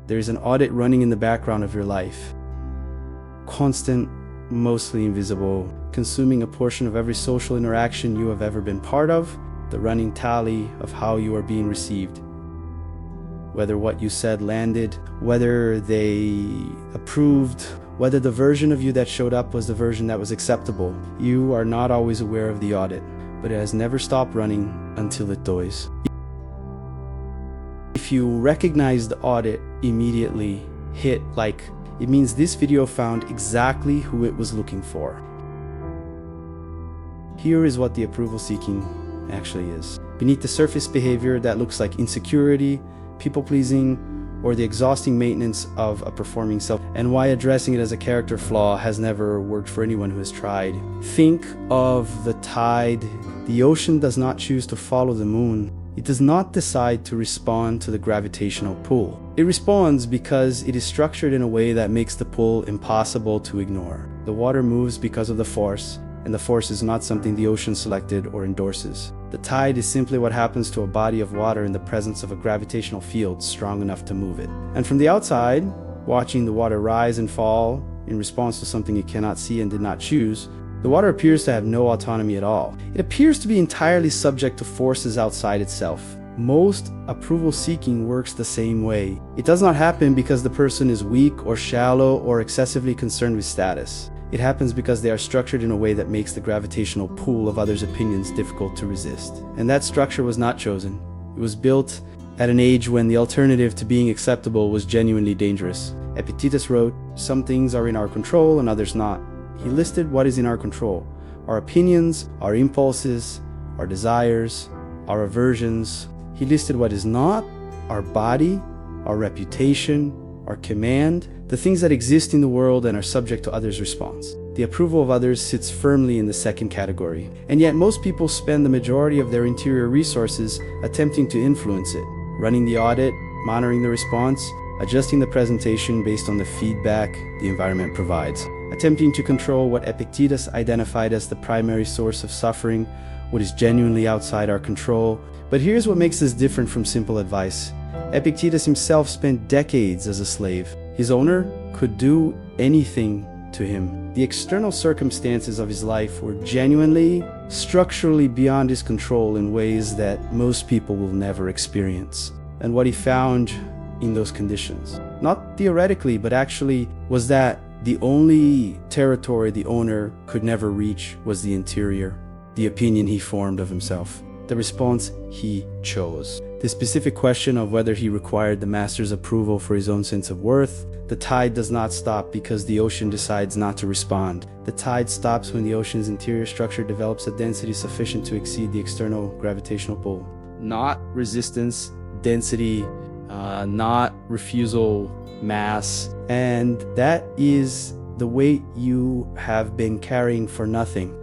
There is an audit running in the background of your life. Constant, mostly invisible, consuming a portion of every social interaction you have ever been part of, the running tally of how you are being received. Whether what you said landed, whether they approved, whether the version of you that showed up was the version that was acceptable. You are not always aware of the audit, but it has never stopped running until it dies. If you recognize the audit immediately, hit like, it means this video found exactly who it was looking for. Here is what the approval seeking actually is. Beneath the surface behavior that looks like insecurity, people-pleasing, or the exhausting maintenance of a performing self, and why addressing it as a character flaw has never worked for anyone who has tried. Think of the tide. The ocean does not choose to follow the moon. It does not decide to respond to the gravitational pull. It responds because it is structured in a way that makes the pull impossible to ignore. The water moves because of the force, and the force is not something the ocean selected or endorses. The tide is simply what happens to a body of water in the presence of a gravitational field strong enough to move it. And from the outside, watching the water rise and fall in response to something it cannot see and did not choose, the water appears to have no autonomy at all. It appears to be entirely subject to forces outside itself. Most approval seeking works the same way. It does not happen because the person is weak or shallow or excessively concerned with status. It happens because they are structured in a way that makes the gravitational pull of others' opinions difficult to resist. And that structure was not chosen. It was built at an age when the alternative to being acceptable was genuinely dangerous. Epictetus wrote, "Some things are in our control and others not." He listed what is in our control: our opinions, our impulses, our desires, our aversions. He listed what is not: our body, our reputation, our command, the things that exist in the world and are subject to others' response. The approval of others sits firmly in the second category. And yet most people spend the majority of their interior resources attempting to influence it, running the audit, monitoring the response, adjusting the presentation based on the feedback the environment provides, attempting to control what Epictetus identified as the primary source of suffering, what is genuinely outside our control. But here's what makes this different from simple advice. Epictetus himself spent decades as a slave. His owner could do anything to him. The external circumstances of his life were genuinely, structurally beyond his control in ways that most people will never experience. And what he found in those conditions, not theoretically, but actually, was that the only territory the owner could never reach was the interior, the opinion he formed of himself, the response he chose. The specific question of whether he required the master's approval for his own sense of worth. The tide does not stop because the ocean decides not to respond. The tide stops when the ocean's interior structure develops a density sufficient to exceed the external gravitational pull. Not resistance, density, not refusal, mass. And that is the weight you have been carrying for nothing.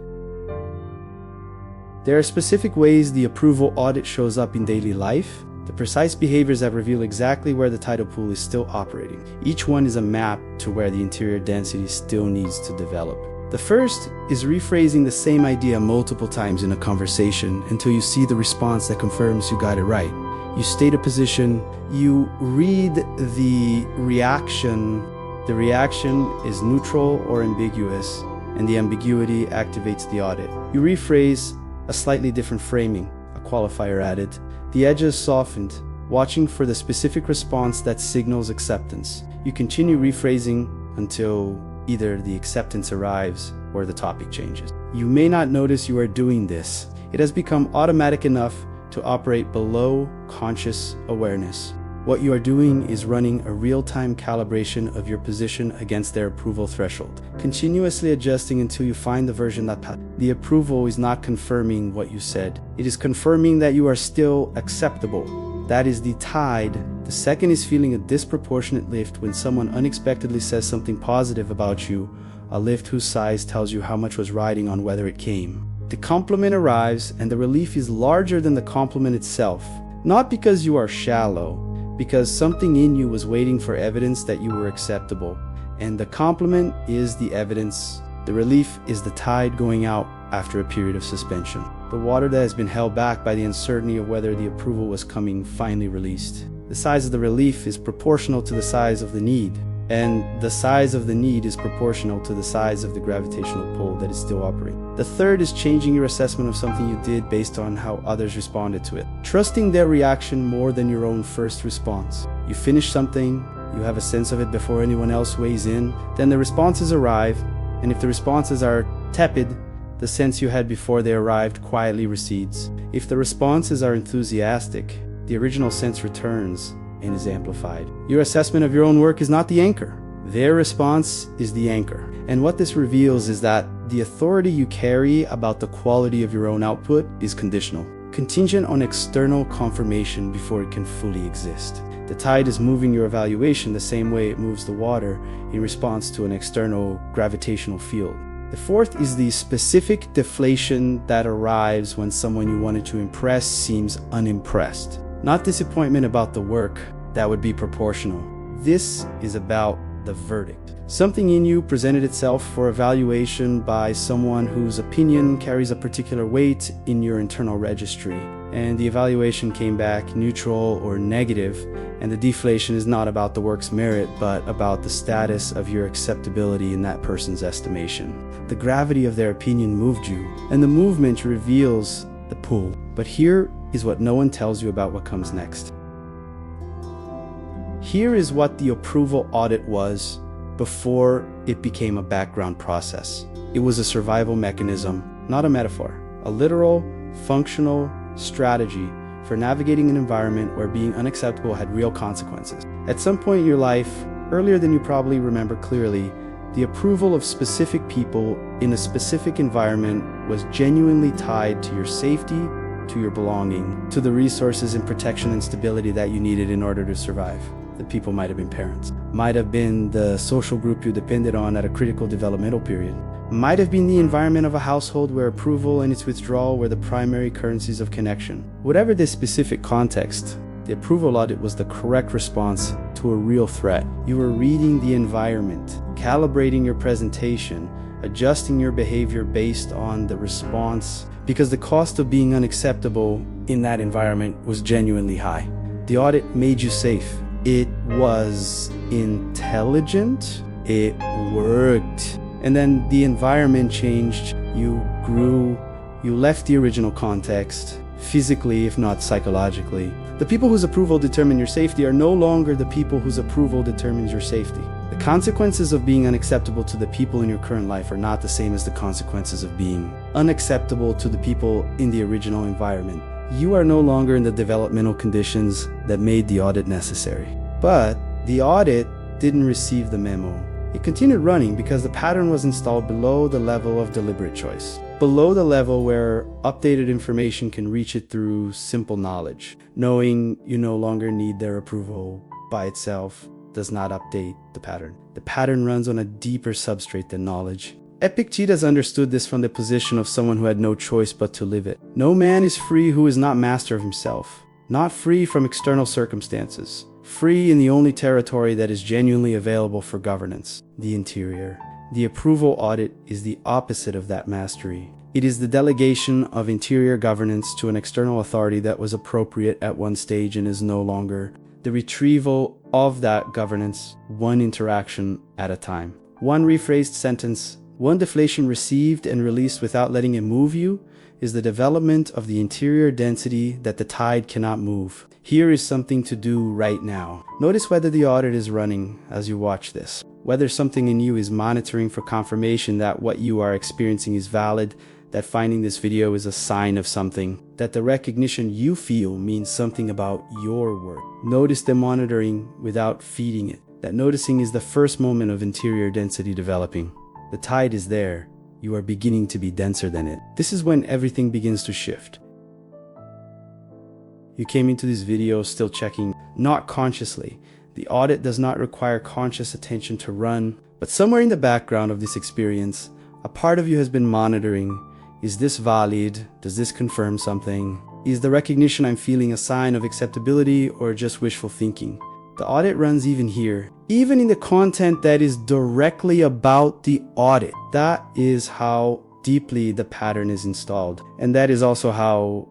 There are specific ways the approval audit shows up in daily life, the precise behaviors that reveal exactly where the tidal pool is still operating. Each one is a map to where the interior density still needs to develop. The first is rephrasing the same idea multiple times in a conversation until you see the response that confirms you got it right. You state a position, you read the reaction. The reaction is neutral or ambiguous, and the ambiguity activates the audit. You rephrase a slightly different framing, a qualifier added. The edges softened, watching for the specific response that signals acceptance. You continue rephrasing until either the acceptance arrives or the topic changes. You may not notice you are doing this. It has become automatic enough to operate below conscious awareness. What you are doing is running a real-time calibration of your position against their approval threshold, continuously adjusting until you find the version that passes. The approval is not confirming what you said. It is confirming that you are still acceptable. That is the tide. The second is feeling a disproportionate lift when someone unexpectedly says something positive about you, a lift whose size tells you how much was riding on whether it came. The compliment arrives, and the relief is larger than the compliment itself. Not because you are shallow, because something in you was waiting for evidence that you were acceptable. And the compliment is the evidence. The relief is the tide going out after a period of suspension. The water that has been held back by the uncertainty of whether the approval was coming finally released. The size of the relief is proportional to the size of the need, and the size of the need is proportional to the size of the gravitational pull that is still operating. The third is changing your assessment of something you did based on how others responded to it. Trusting their reaction more than your own first response. You finish something, you have a sense of it before anyone else weighs in, then the responses arrive, and if the responses are tepid, the sense you had before they arrived quietly recedes. If the responses are enthusiastic, the original sense returns and is amplified. Your assessment of your own work is not the anchor. Their response is the anchor. And what this reveals is that the authority you carry about the quality of your own output is conditional, contingent on external confirmation before it can fully exist. The tide is moving your evaluation the same way it moves the water in response to an external gravitational field. The fourth is the specific deflation that arrives when someone you wanted to impress seems unimpressed. Not disappointment about the work, that would be proportional. This is about the verdict. Something in you presented itself for evaluation by someone whose opinion carries a particular weight in your internal registry, and the evaluation came back neutral or negative, and the deflation is not about the work's merit, but about the status of your acceptability in that person's estimation. The gravity of their opinion moved you, and the movement reveals the pull. But here is what no one tells you about what comes next. Here is what the approval audit was before it became a background process. It was a survival mechanism, not a metaphor. A literal, functional strategy for navigating an environment where being unacceptable had real consequences. At some point in your life, earlier than you probably remember clearly, the approval of specific people in a specific environment was genuinely tied to your safety, to your belonging, to the resources and protection and stability that you needed in order to survive. The people might have been parents, might have been the social group you depended on at a critical developmental period, might have been the environment of a household where approval and its withdrawal were the primary currencies of connection. Whatever this specific context, the approval audit was the correct response to a real threat. You were reading the environment, calibrating your presentation, adjusting your behavior based on the response, because the cost of being unacceptable in that environment was genuinely high. The audit made you safe. It was intelligent. It worked. And then the environment changed. You grew. You left the original context, physically if not psychologically. The people whose approval determine your safety are no longer the people whose approval determines your safety. The consequences of being unacceptable to the people in your current life are not the same as the consequences of being unacceptable to the people in the original environment. You are no longer in the developmental conditions that made the audit necessary. But the audit didn't receive the memo. It continued running because the pattern was installed below the level of deliberate choice, below the level where updated information can reach it through simple knowledge. Knowing you no longer need their approval by itself does not update the pattern. The pattern runs on a deeper substrate than knowledge. Epictetus understood this from the position of someone who had no choice but to live it. No man is free who is not master of himself, not free from external circumstances, free in the only territory that is genuinely available for governance, the interior. The approval audit is the opposite of that mastery. It is the delegation of interior governance to an external authority that was appropriate at one stage and is no longer. The retrieval of that governance, one interaction at a time. One rephrased sentence, one deflation received and released without letting it move you, is the development of the interior density that the tide cannot move. Here is something to do right now. Notice whether the audit is running as you watch this. Whether something in you is monitoring for confirmation that what you are experiencing is valid, that finding this video is a sign of something, that the recognition you feel means something about your work. Notice the monitoring without feeding it. That noticing is the first moment of interior density developing. The tide is there. You are beginning to be denser than it. This is when everything begins to shift. You came into this video still checking, not consciously. The audit does not require conscious attention to run, but somewhere in the background of this experience, a part of you has been monitoring. Is this valid? Does this confirm something? Is the recognition I'm feeling a sign of acceptability or just wishful thinking? The audit runs even here, even in the content that is directly about the audit. That is how deeply the pattern is installed. And that is also how,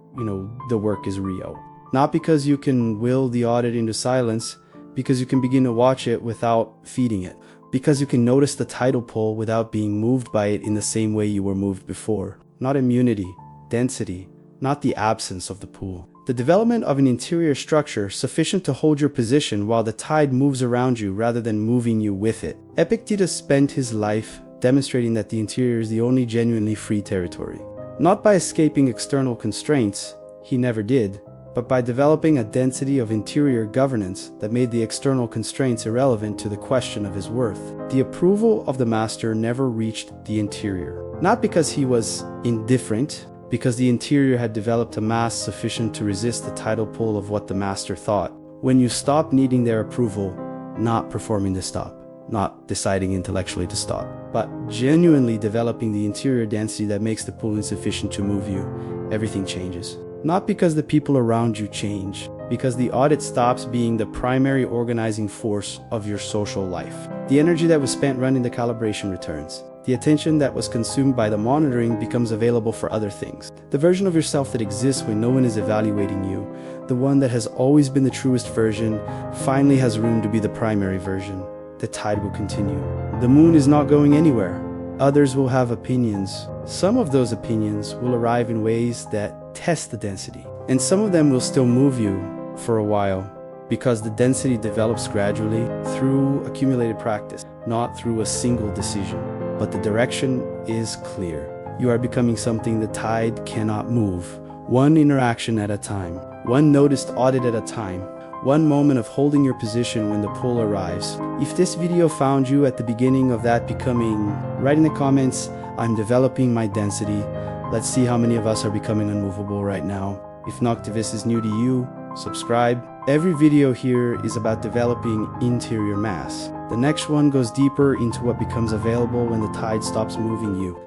the work is real. Not because you can will the audit into silence, because you can begin to watch it without feeding it. Because you can notice the tidal pull without being moved by it in the same way you were moved before. Not immunity, density, not the absence of the pull. The development of an interior structure sufficient to hold your position while the tide moves around you rather than moving you with it. Epictetus spent his life demonstrating that the interior is the only genuinely free territory. Not by escaping external constraints, he never did, but by developing a density of interior governance that made the external constraints irrelevant to the question of his worth. The approval of the master never reached the interior. Not because he was indifferent, because the interior had developed a mass sufficient to resist the tidal pull of what the master thought. When you stop needing their approval, not performing to stop, not deciding intellectually to stop, but genuinely developing the interior density that makes the pull insufficient to move you, everything changes. Not because the people around you change, because the audit stops being the primary organizing force of your social life. The energy that was spent running the calibration returns. The attention that was consumed by the monitoring becomes available for other things. The version of yourself that exists when no one is evaluating you, the one that has always been the truest version, finally has room to be the primary version. The tide will continue. The moon is not going anywhere. Others will have opinions. Some of those opinions will arrive in ways that test the density. And some of them will still move you for a while, because the density develops gradually through accumulated practice, not through a single decision. But the direction is clear. You are becoming something the tide cannot move. One interaction at a time. One noticed audit at a time. One moment of holding your position when the pull arrives. If this video found you at the beginning of that becoming, write in the comments, I'm developing my density. Let's see how many of us are becoming unmovable right now. If Noctivus is new to you, subscribe. Every video here is about developing interior mass. The next one goes deeper into what becomes available when the tide stops moving you.